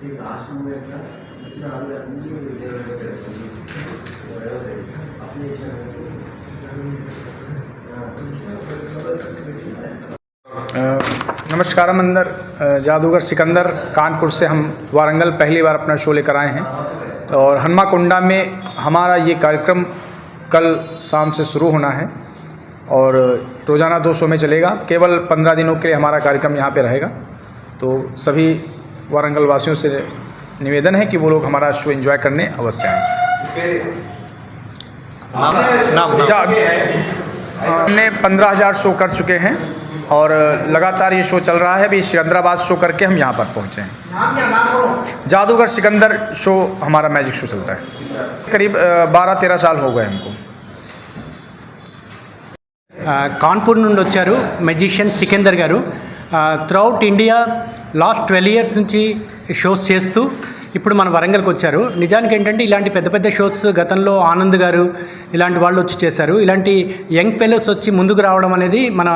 नमस्कार, हम अंदर जादूगर सिकंदर कानपुर से हम वारंगल पहली बार अपना शो लेकर आए हैं और हनुमाकुंडा में हमारा ये कार्यक्रम कल शाम से शुरू होना है और रोज़ाना 2 शो में चलेगा। केवल 15 दिनों के लिए हमारा कार्यक्रम यहाँ पे रहेगा। तो सभी वारंगल वासियों से निवेदन है कि वो लोग हमारा शो एंजॉय करने अवश्य आएँ। हमने 15,000 शो कर चुके हैं और लगातार ये शो चल रहा है। अभी सिकंदराबाद शो करके हम यहाँ पर पहुँचे हैं। जादूगर सिकंदर शो हमारा मैजिक शो चलता है। करीब 12-13 साल हो गए हमको। కాన్పూర్ నుండి వచ్చారు మెజిషియన్ సికందర్ గారు. త్రూఅవుట్ ఇండియా లాస్ట్ 12 ఇయర్స్ నుంచి షోస్ చేస్తూ ఇప్పుడు మన వరంగల్కి వచ్చారు. నిజానికి ఏంటంటే ఇలాంటి పెద్ద పెద్ద షోస్ గతంలో ఆనంద్ గారు ఇలాంటి వాళ్ళు వచ్చి చేశారు. ఇలాంటి యంగ్ ఫెలోస్ వచ్చి ముందుకు రావడం అనేది మన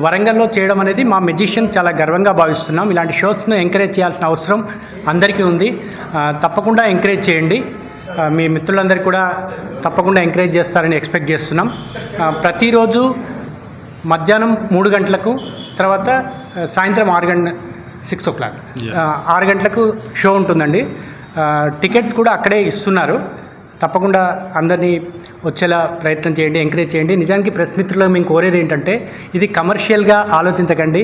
వరంగల్లో చేయడం అనేది మా మెజిషియన్ చాలా గర్వంగా భావిస్తున్నాం. ఇలాంటి షోస్ను ఎంకరేజ్ చేయాల్సిన అవసరం అందరికీ ఉంది. తప్పకుండా ఎంకరేజ్ చేయండి. మీ మిత్రులందరికీ కూడా తప్పకుండా ఎంకరేజ్ చేస్తారని ఎక్స్పెక్ట్ చేస్తున్నాం. ప్రతిరోజు మధ్యాహ్నం 3 గంటలకు తర్వాత సాయంత్రం 6 o'clock 6 గంటలకు షో ఉంటుందండి. టికెట్స్ కూడా అక్కడే ఇస్తున్నారు. తప్పకుండా అందరినీ వచ్చేలా ప్రయత్నం చేయండి, ఎంకరేజ్ చేయండి. నిజానికి ప్రెస్ మిత్రులు మేము కోరేది ఏంటంటే ఇది కమర్షియల్గా ఆలోచించకండి.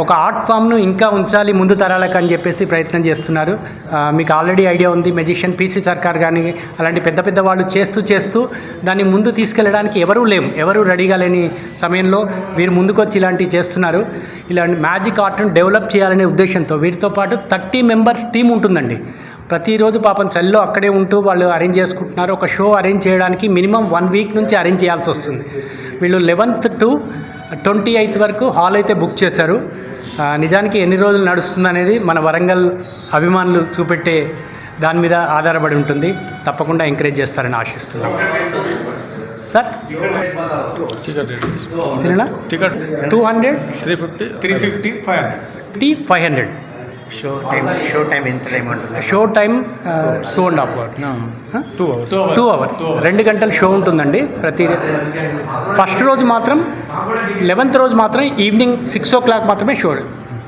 ఒక ఆర్ట్ ఫామ్ను ఇంకా ఉంచాలి ముందు తరాలకు అని చెప్పేసి ప్రయత్నం చేస్తున్నారు. మీకు ఆల్రెడీ ఐడియా ఉంది. మెజిషియన్ పీసీ సర్కార్ కానీ అలాంటి పెద్ద పెద్ద వాళ్ళు చేస్తూ దాన్ని ముందు తీసుకెళ్ళడానికి ఎవరు రెడీగా లేని సమయంలో వీరు ముందుకొచ్చి ఇలాంటివి చేస్తున్నారు. ఇలాంటి మ్యాజిక్ ఆర్ట్ను డెవలప్ చేయాలనే ఉద్దేశంతో వీరితో పాటు 30 మెంబర్స్ టీం ఉంటుందండి. ప్రతిరోజు పాపం చలిలో అక్కడే ఉంటూ వాళ్ళు అరేంజ్ చేసుకుంటున్నారు. ఒక షో అరేంజ్ చేయడానికి మినిమం 1 వీక్ నుంచి అరేంజ్ చేయాల్సి వస్తుంది. వీళ్ళు 11th to 28th వరకు హాల్ అయితే బుక్ చేశారు. నిజానికి ఎన్ని రోజులు నడుస్తుంది అనేది మన వరంగల్ అభిమానులు చూపెట్టే దాని మీద ఆధారపడి ఉంటుంది. తప్పకుండా ఎంకరేజ్ చేస్తారని ఆశిస్తున్నాం. Sir ticket 200, 350, 500. షో టైం ఎంత టైం ఉంటుంది? Show time 2.5 hours. 2 hours 2 గంటల షో ఉంటుందండి. ఫస్ట్ రోజు మాత్రం 11th రోజు మాత్రం ఈవినింగ్ 6 o'clock మాత్రమే షో.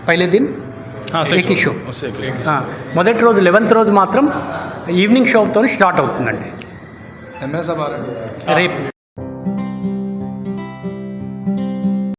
పైలే దిన్ ఏకీ షో. మొదటి రోజు 11th రోజు మాత్రం ఈవినింగ్ షోతో స్టార్ట్ అవుతుందండి. రేపు